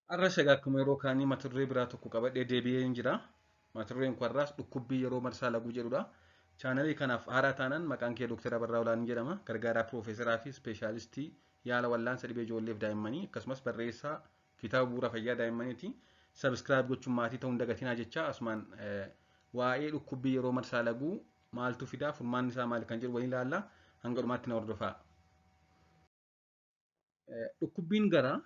Har'a shagaa akkuma yeroo kaanii mata duree biraa tokko qabadhee deebi'ee hin jira. Mata dureen kun har'aas dhukkubbii yeroo marsaa laguu jedhudha. Chaanalii kanaaf haaraa taanaan maqaan kee Dr. Abarraa Olaan jedhama. Gargaaraa Piroofeesaraa fi Ispeeshaalistii yaala wallaansa dhibee ijoolleef daa'immanii akkasumas barreessaa kitaaba bu'uura fayyaa daa'immaniiti. Sabiskiraayib gochuun maatii ta'uu hin dagatinaa jecha asumaan waa'ee dhukkubbii yeroo marsaa laguu maaltu fidaa furmaanni isaa maali kan jedhu waliin ilaalla. Hanga dhumaatti na hordofaa. Dhukkubbiin garaa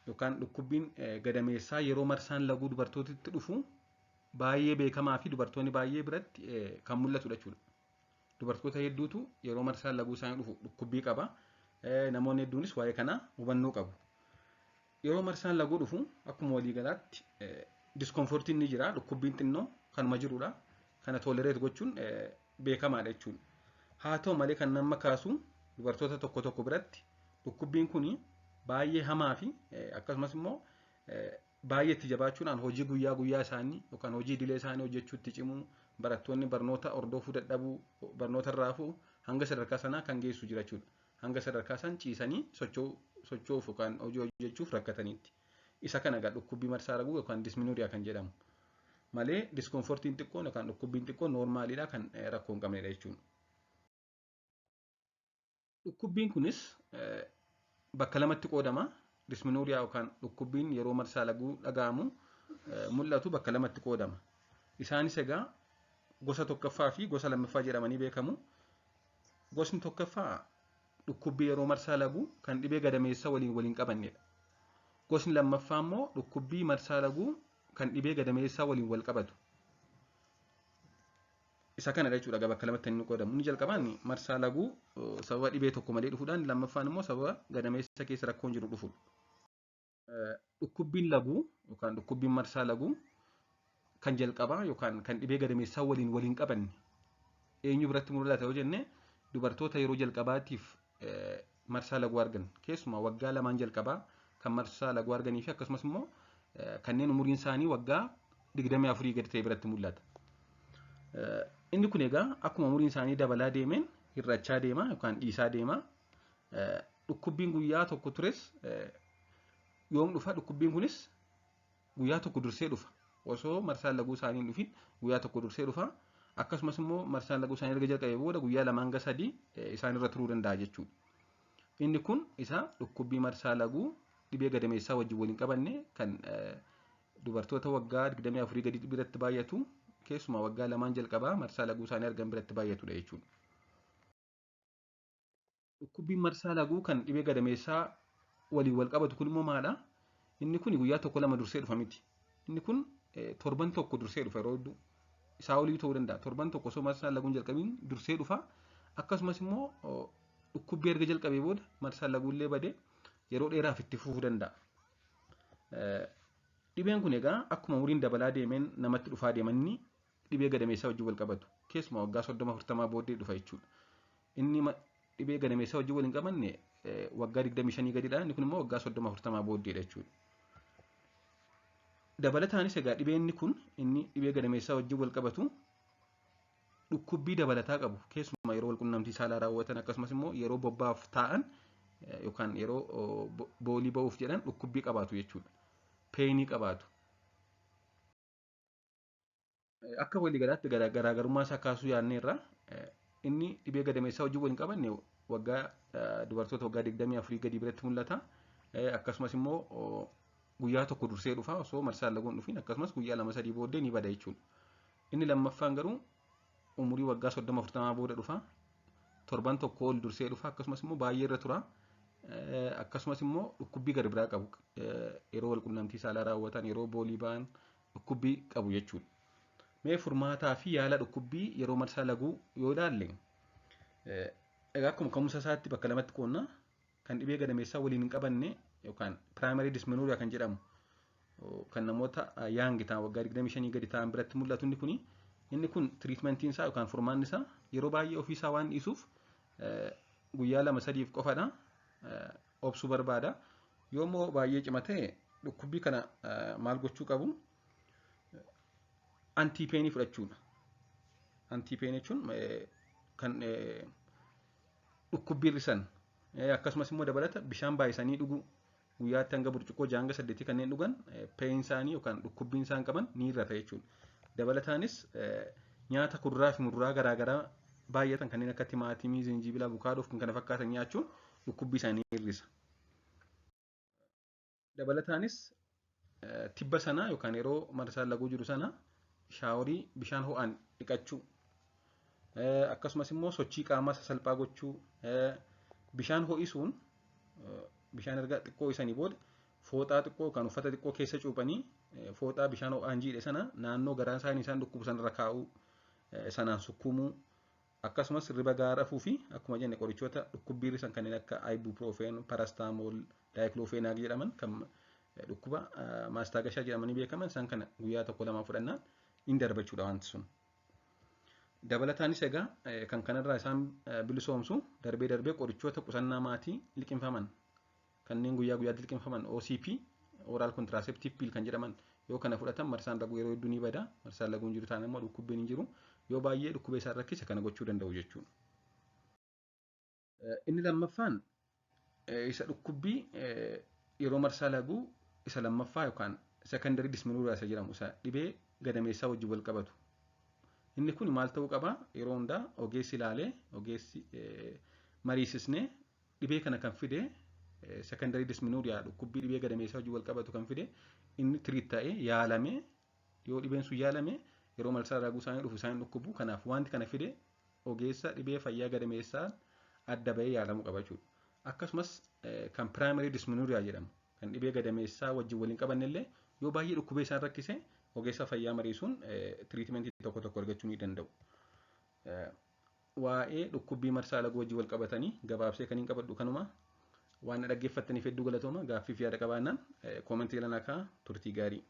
yookaan dhukkubbiin gadameessaa yeroo marsaan laguu dubartootitti dhufu baay'ee beekamaa fi dubartoonni baay'ee biratti kan mul'atudha jechuudha. Dubartoota hedduutu yeroo marsaan laguu isaanii dhufu dhukkubbii qaba. Namoonni hedduunis waa'ee kanaa hubannoo qabu. Yeroo marsaan laguu dhufu akkuma waliigalaatti diskomfortiin ni jira. Dhukkubbiin xinnoo kanuma jirudha. Kana toolereet gochuun beekamaadha jechuudha. Haa ta'u malee kan nama kaasu dubartoota tokko tokko biratti dhukkubbiin kuni baay'ee hamaa fi akkasumas immoo baay'ee itti jabaachuudhaan hojii guyyaa guyyaa isaanii yookaan hojii idilee isaanii hojjechuutti cimuu barattoonni barnoota hordofuu dadhabuu barnoota irraa hafuu hanga sadarkaa sanaa kan geessu jira jechuudha. Hanga sadarkaa san ciisanii socho'uuf yookaan hojii hojjechuuf rakkataniitti. Isa kana egaa dhukkubbii marsaa laguu yookaan disminuriyaa kan jedhamu. Malee diskomfortiin xiqqoon yookaan dhukkubbiin xiqqoon noormaaliidha kan rakkoo hin qabnedha jechuudha. Dhukkubbiin kunis bakka lamatti qoodama. Disminuriyaa yookaan dhukkubbiin yeroo marsaa laguu dhaga'amu mul'atu bakka lamatti qoodama. Isaanis egaa gosa tokkoffaa fi gosa lammaffaa jedhamanii beekamu. Gosni tokkoffaa dhukkubbii yeroo marsaa laguu kan dhibee gadameessaa waliin qabannedha. Gosni lammaffaa immoo dhukkubbii marsaa laguu kan dhibee gadameessaa waliin wal qabatu. Isa kana jechuudha bakka lamatti inni qoodamu. Inni jalqabaan marsaa laguu sababa dhibee tokko malee dhufuudhaan lammaffaan immoo sababa gadameessa keessa rakkoon jiru dhufuudha. Dhukkubbiin laguu yookaan dhukkubbiin marsaa laguu kan jalqabaa yookaan kan dhibee gadameessaa waliin qabanne eenyu biratti mul'ata yoo jenne dubartoota yeroo jalqabaatiif marsaa laguu argan keessumaa waggaa lamaan jalqabaa kan marsaa laguu arganii fi akkasumas immoo kanneen umuriin isaanii waggaa 24 gadi ta'e biratti mul'ata. Inni kun egaa akkuma umuriin isaanii dabalaa deemeen hir'achaa deema yookaan dhiisaa deema. Dhukkubbiin guyyaa tokko tures yoom dhufa dhukkubbiin kunis guyyaa tokko dursee dhufa. Osoo marsaan laguu isaanii hin dhufin guyyaa tokko dursee dhufa. Akkasumas immoo marsaan laguu isaanii erga jalqabee booda guyyaa lamaan hanga sadii isaan irra turuu danda'a jechuudha. Inni kun isa dhukkubbii marsaa laguu dhibee gadameessaa wajjin waliin qabanne kan dubartoota waggaa 24 gadi biratti baay'atu keessumaa waggaa lamaan jalqabaa marsaa laguu isaanii argan biratti baay'atudha jechuudha. Dhukkubbiin marsaa laguu kan dhibee gadameessaa waliin wal qabatu kun immoo maadha? Inni kun guyyaa tokko lama dursee dhufa miti. Inni kun torban tokko dursee dhufa yeroo hedduu. Isaa olii ta'uu danda'a. Torban tokko osoo marsaan laguun jalqabiin dursee dhufa. Akkasumas immoo dhukkubbii erga jalqabee booda marsaan laguullee badee yeroo dheeraaf itti fufuu danda'a. Dhibeen kun egaa akkuma umuriin dabalaa deemeen namatti dhufaa deemanni dhibee gadameessaa wajjin wal qabatu. Keessumaa waggaa 30-40 booddee dhufa jechuudha. Inni dhibee gadameessaa wajjin waliin qabanne waggaa 25 gadidha. Inni kun immoo waggaa 30-40 booddeedha jechuudha. Dabalataanis egaa dhibeenni kun inni dhibee gadameessaa wajjin wal qabatu dhukkubbii dabalataa qabu. Keessumaa yeroo walqunnamtii saalaa raawwatan akkasumas immoo yeroo bobbaaf taa'an yookaan yeroo boolii ba'uuf jedhan dhukkubbii qabaatu jechuudha. Peenii qabaatu. Akka waliigalaatti garaagarummaa isaa kaasuu yaadneerra inni dhibee gadameessaa wajjin waliin qabanne waggaa dubartoota waggaa 24 gadi biratti mul'ata. Akkasumas immoo guyyaa tokko dursee dhufa osoo marsaan laguun dhufin akkasumas guyyaa 2-3 booddee ni bada jechuudha. Inni lammaffaan garuu umurii waggaa 30-40 booda dhufa. Torban tokko ol dursee dhufa akkasumas immoo baay'ee irra tura. Akkasumas immoo dhukkubbii gara biraa qabu. Yeroo walqunnamtii saalaa raawwatan yeroo boolii ba'an dhukkubbii qabu jechuudha. Mee furmaataa fi yaala dhukkubbii yeroo marsaa laguu yoo ilaalle egaa akkuma ka'umsa isaatti bakka lamatti qoonna kan dhibee gadameessaa waliin hin qabanne yookaan piraayimari disminuriyaa kan jedhamu kan namoota yaangi ta'an waggaa 25 gadi ta'an biratti mul'atu inni kun tiriitmentiin isaa yookaan furmaanni isaa yeroo baay'ee ofiisaa waan dhiisuuf guyyaa 2-3 qofadha obsuu barbaada. Yoommoo baay'ee cima ta'e dhukkubbii kana maal gochuu qabu? Antiipeenii fudhachuudha. Antiipeenii jechuun kan dhukkubbii hir'isan akkasumas immoo dabalata bishaan baay'isanii dhuguu guyyaatti hanga burcuqqoo hanga 8 kanneen dhugan peen isaanii yookaan dhukkubbiin isaan qaban ni hir'ata jechuudha. Dabalataanis nyaata kuduraa fi muduraa garaagaraa baay'atan kanneen akka timaatimii, zinjibila, abukaadoo fi kana fakkaatan nyaachuun dhukkubbii isaanii hir'isa. Dabalataanis tibba sanaa yookaan yeroo marsaan laguu jiru sana shaaworii bishaan ho'aan dhiqachuu, akkasumas immoo sochii qaamaa sasalphaa gochuu, bishaan ho'isuun bishaan erga xiqqoo isanii booda fooxaa xiqqoo yookaan uffata xiqqoo keessa cuuphanii fooxaa bishaan ho'aan jiidhe sana naannoo garaa isaanii isaan dhukkubu sanarra kaa'uu, sanaan sukkuumuu, akkasumas riba gahaa rafuu fi akkuma jenne qorichoota dhukkubbii hir'isan kanneen akka ibuprofen, parastamool, daayiklofenaak jedhaman kan dhukkuba maastaagashaa jedhamanii beekaman isaan kana guyyaa tokko lama fudhannaan hin darbachuudha wanti sun. Dabalataanis egaa kan kanarraa isaan bilisoomsu darbee darbee qorichoota qusannaa maatii liqinfaman kanneen guyyaa guyyaatti liqinfaman OCP oral contraceptive pill kan jedhaman yoo kana fudhatan marsaan laguu yeroo hedduu ni bada. Marsaan laguu hin jiru taanaan immoo dhukkubbiin hin jiru. Yoo baay'ee dhukkubee isaan rakkise kana gochuu danda'u jechuudha. Inni lammaffaan isa dhukkubbii yeroo marsaa laguu isa lammaffaa yookaan secondary dysmenorrhea isa jedhamu isa dhibee gadameessaa wajjin wal qabatu. Inni kun maal ta'uu qaba? Yeroo hundaa ogeessi ilaalee ogeessi mariisisnee dhibee kana kan fide secondary dysmenorrhea dhukkubbii dhibee gadameessaa wajjin wal qabatu kan fide inni tiriit ta'ee yaalamee yoo dhibeen sun yaalame yeroo marsaa laguu isaanii dhufu isaanii dhukkubu. Kanaaf wanti kana fide ogeessa dhibee fayyaa gadameessaa adda bahee yaalamuu qaba jechuudha. Akkasumas kan primary dysmenorrhea jedhamu kan dhibee gadameessaa wajjin waliin qabannellee yoo baay'ee dhukkubee isaan rakkise ogeessa fayyaa mariisuun tiriitmentii tokko tokko argachuu ni danda'u. Waa'ee dhukkubbii marsaa laguu wajjin wal qabatanii gabaabsee kan hin qabadhu kanuma. Waan dhaggeeffattaniif hedduu galatooma. Gaaffii fi yaada qabaannaan koomentii irra naa kaa'aa. Turtii gaarii.